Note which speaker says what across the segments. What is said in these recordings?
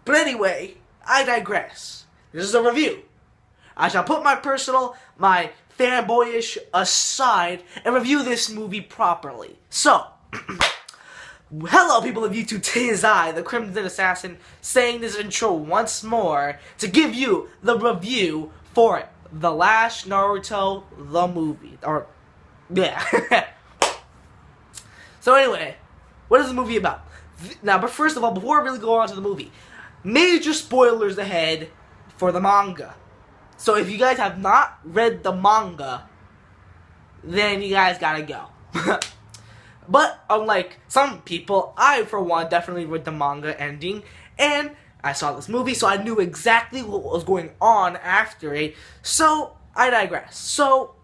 Speaker 1: But anyway, I digress. This is a review. I shall put my fanboyish aside and review this movie properly. So, hello people of YouTube, 'tis I, the Crimson Assassin, saying this intro once more to give you the review for The Last Naruto, the movie. Or, yeah. So anyway, what is the movie about? Now, but first of all, before I really go on to the movie, major spoilers ahead for the manga. So if you guys have not read the manga, then you guys gotta go. But unlike some people, I for one definitely read the manga ending, and I saw this movie, so I knew exactly what was going on after it. So I digress. So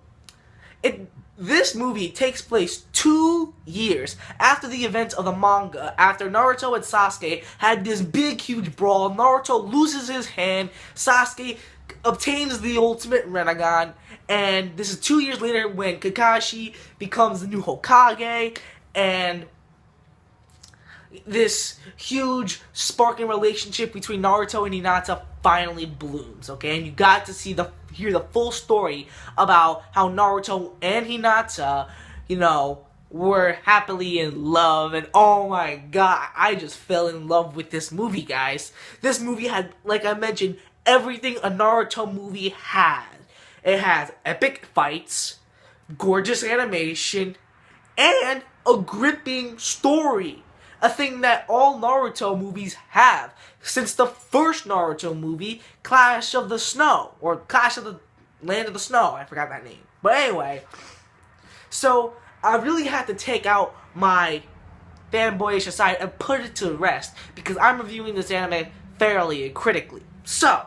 Speaker 1: this movie takes place 2 years after the events of the manga, after Naruto and Sasuke had this big, huge brawl. Naruto loses his hand, Sasuke obtains the ultimate Rinnegan, and this is 2 years later when Kakashi becomes the new Hokage, and this huge sparking relationship between Naruto and Hinata finally blooms, okay? And you got to hear the full story about how Naruto and Hinata, were happily in love, and oh my god, I just fell in love with this movie, guys. This movie had, like I mentioned, everything a Naruto movie had. It has epic fights, gorgeous animation, and a gripping story. A thing that all Naruto movies have since the first Naruto movie, Clash of the Snow, or Clash of the Land of the Snow. I forgot that name. But anyway, so I really had to take out my fanboyish aside and put it to rest because I'm reviewing this anime fairly and critically. So,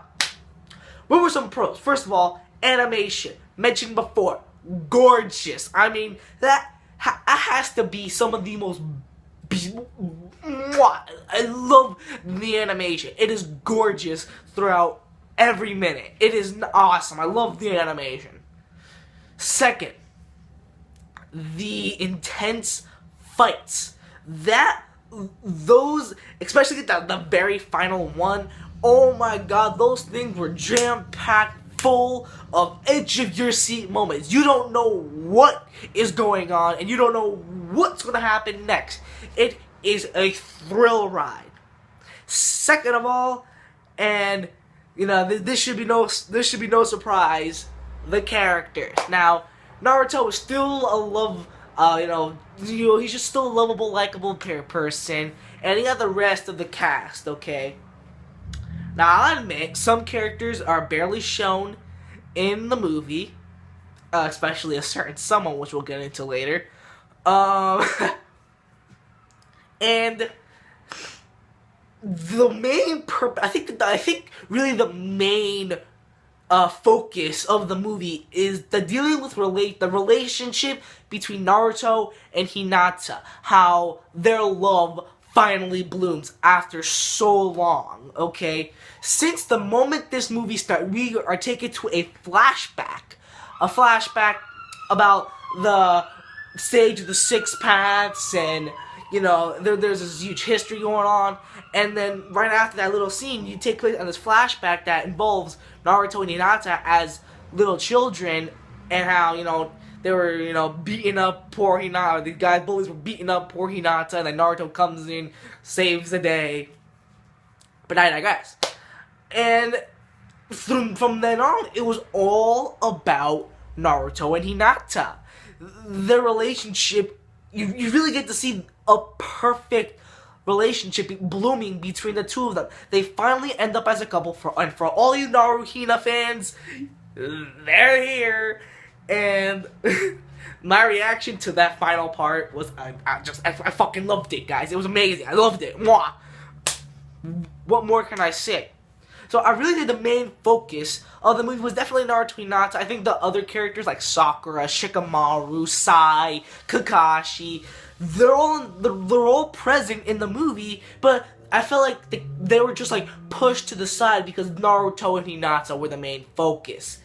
Speaker 1: what were some pros? First of all, animation. Mentioned before, gorgeous. I mean, that has to be some of the most... I love the animation. It is gorgeous throughout every minute. It is awesome. I love the animation. Second, the intense fights. Those, especially the very final one, oh my god, those things were jam-packed full of edge-of-your-seat moments. You don't know what is going on, and you don't know what's going to happen next. It is a thrill ride. Second of all, and this should be no surprise, the characters. Now, Naruto is still a he's just still a lovable, likable person, and you got the rest of the cast, okay? Now, I'll admit, some characters are barely shown in the movie, especially a certain someone, which we'll get into later. And the main purpose, I think really the main focus of the movie is dealing with the relationship between Naruto and Hinata. How their love finally blooms after so long, okay? Since the moment this movie starts, we are taken to a flashback about the stage of the Six Paths, and there's this huge history going on, and then right after that little scene, you take place on this flashback that involves Naruto and Hinata as little children, and how, they were, beating up poor Hinata. These bullies were beating up poor Hinata, and then Naruto comes in, saves the day. But I digress. And from then on, it was all about Naruto and Hinata. Their relationship, you really get to see a perfect relationship blooming between the two of them. They finally end up as a couple, and for all you Naruhina fans, they're here. And my reaction to that final part was, I fucking loved it, guys. It was amazing. I loved it. Mwah. What more can I say? So I really think the main focus of the movie was definitely Naruto Hinata. I think the other characters like Sakura, Shikamaru, Sai, Kakashi, they're all present in the movie, but I felt like they were just pushed to the side because Naruto and Hinata were the main focus.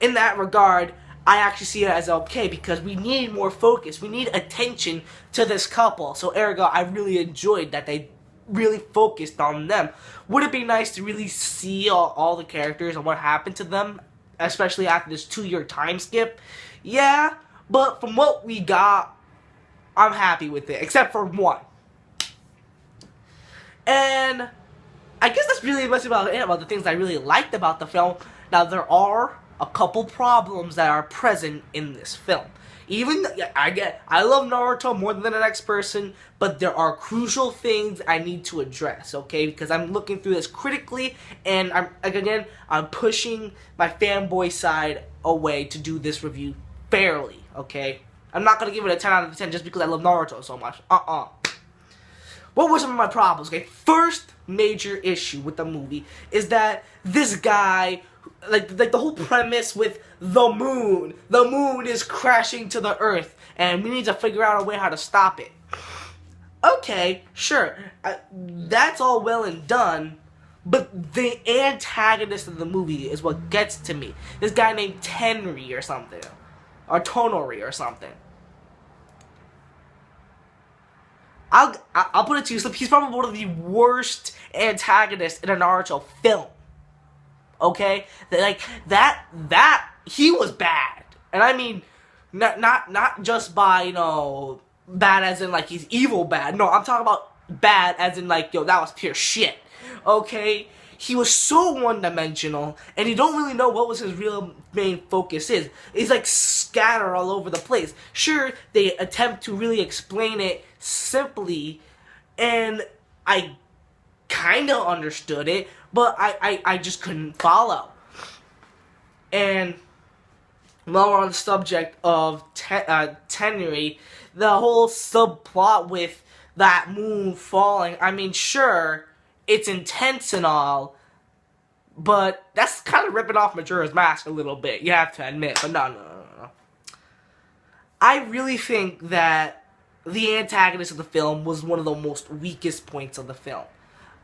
Speaker 1: In that regard, I actually see it as okay because we need more focus. We need attention to this couple. So ergo, I really enjoyed that they really focused on them. Would it be nice to really see all the characters and what happened to them, especially after this 2-year time skip? Yeah, but from what we got, I'm happy with it, except for one. And I guess that's really much about it, about the things I really liked about the film. Now, there are a couple problems that are present in this film. I love Naruto more than the next person, but there are crucial things I need to address, okay? Because I'm looking through this critically, and I'm pushing my fanboy side away to do this review fairly, okay? I'm not gonna give it a 10 out of 10 just because I love Naruto so much. What were some of my problems? Okay, first major issue with the movie is that this guy, like the whole premise with the moon is crashing to the earth, and we need to figure out a way how to stop it. Okay, sure, that's all well and done, but the antagonist of the movie is what gets to me. This guy named Tenri or something, or Tonori or something. I'll put it to you, he's probably one of the worst antagonists in a Naruto film. Okay? He was bad. And I mean, not just by, bad as in, like, he's evil bad. No, I'm talking about bad as in, like, that was pure shit. Okay? He was so one-dimensional, and you don't really know what was his real main focus is. He's, like, scattered all over the place. Sure, they attempt to really explain it simply, and I kind of understood it, but I just couldn't follow. And while we're on the subject of Tenri, the whole subplot with that moon falling, I mean, sure, it's intense and all, but that's kind of ripping off Majora's Mask a little bit, you have to admit, but no. I really think that the antagonist of the film was one of the most weakest points of the film.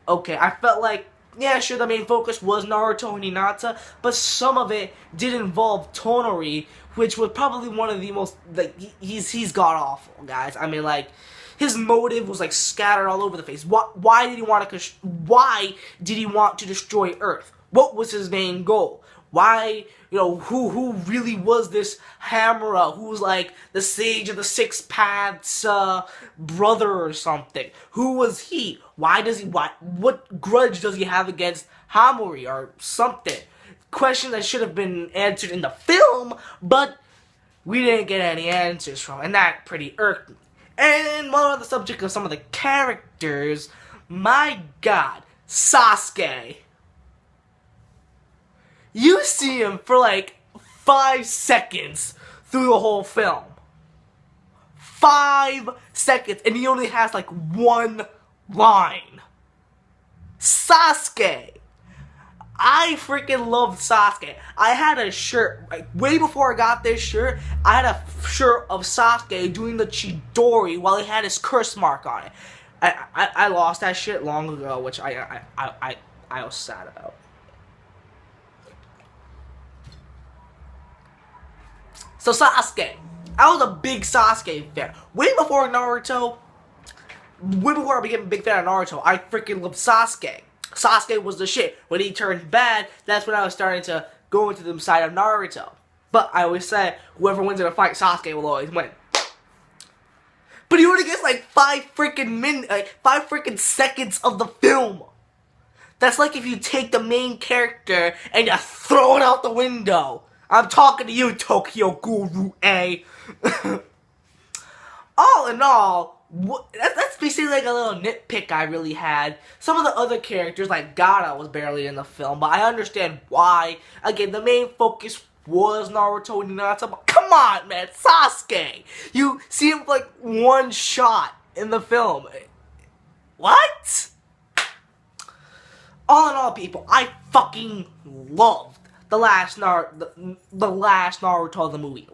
Speaker 1: Okay, I felt like, yeah, sure, the main focus was Naruto and Hinata, but some of it did involve Tonori, which was probably one of the most, like, he's god-awful, guys. I mean, like, his motive was, like, scattered all over the face. Why did he want to destroy Earth? What was his main goal? Why, who really was this Hamura, who's like the sage of the six paths brother or something? Who was he? What grudge does he have against Hamuri or something? Questions that should have been answered in the film, but we didn't get any answers from, and that pretty irked me. And while on the subject of some of the characters, my god, Sasuke. You see him for like 5 seconds through the whole film. 5 seconds, and he only has like one line. Sasuke. I freaking love Sasuke. I had a shirt, like, way before I got this shirt, I had a shirt of Sasuke doing the Chidori while he had his curse mark on it. I lost that shit long ago, which I was sad about. So Sasuke. I was a big Sasuke fan. Way before Naruto, way before I became a big fan of Naruto, I freaking loved Sasuke. Sasuke was the shit. When he turned bad, that's when I was starting to go into the side of Naruto. But I always say, whoever wins in a fight, Sasuke will always win. But he only gets like 5 freaking seconds of the film. That's like if you take the main character and you throw it out the window. I'm talking to you, Tokyo Guru A. All in all, that's basically like a little nitpick I really had. Some of the other characters, like Gaara, was barely in the film, but I understand why. Again, the main focus was Naruto and Hinata, but come on, man, Sasuke! You see him like one shot in the film. What? All in all, people, I fucking loved the last Naruto, the movie.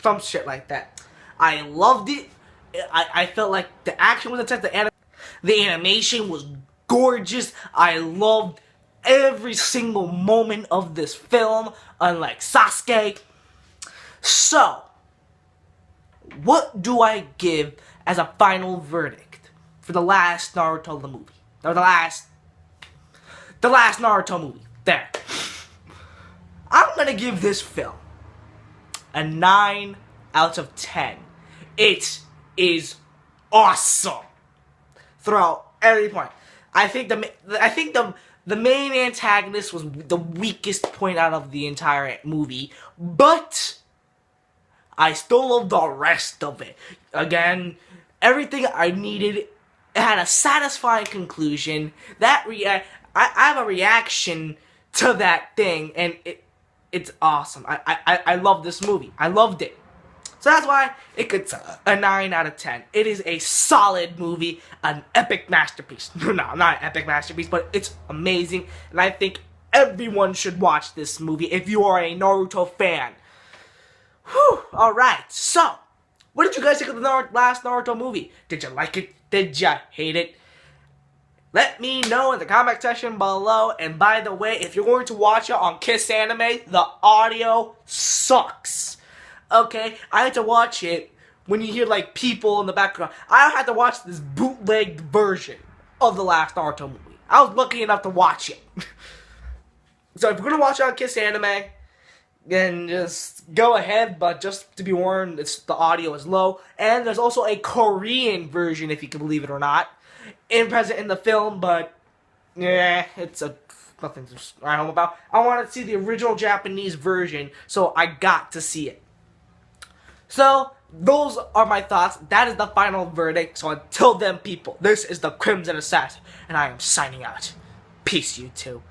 Speaker 1: Some shit like that. I loved it. I felt like the action was intense. The animation was gorgeous. I loved every single moment of this film, unlike Sasuke. So, what do I give as a final verdict for the last Naruto the movie? Or the last Naruto movie. There. I'm gonna give this film a 9 out of 10. It is awesome throughout every point. I think the main antagonist was the weakest point out of the entire movie, but I still love the rest of it. Again, everything I needed. It had a satisfying conclusion. I have a reaction to that thing, and it's awesome. I love this movie. I loved it. So that's why it gets a 9 out of 10. It is a solid movie, an epic masterpiece. No, not an epic masterpiece, but it's amazing, and I think everyone should watch this movie if you are a Naruto fan. Whew, alright, so, what did you guys think of the last Naruto movie? Did you like it? Did you hate it? Let me know in the comment section below, and by the way, if you're going to watch it on Kiss Anime, the audio sucks. Okay, I had to watch it when you hear like people in the background. I had to watch this bootlegged version of the last Naruto movie. I was lucky enough to watch it. So if you're gonna watch it on Kiss Anime, then just go ahead, but just to be warned, the audio is low. And there's also a Korean version, if you can believe it or not, present in the film, but yeah, it's nothing to write home about. I wanted to see the original Japanese version, so I got to see it. So, those are my thoughts. That is the final verdict. So until then, people, this is the Crimson Assassin, and I am signing out. Peace, you two.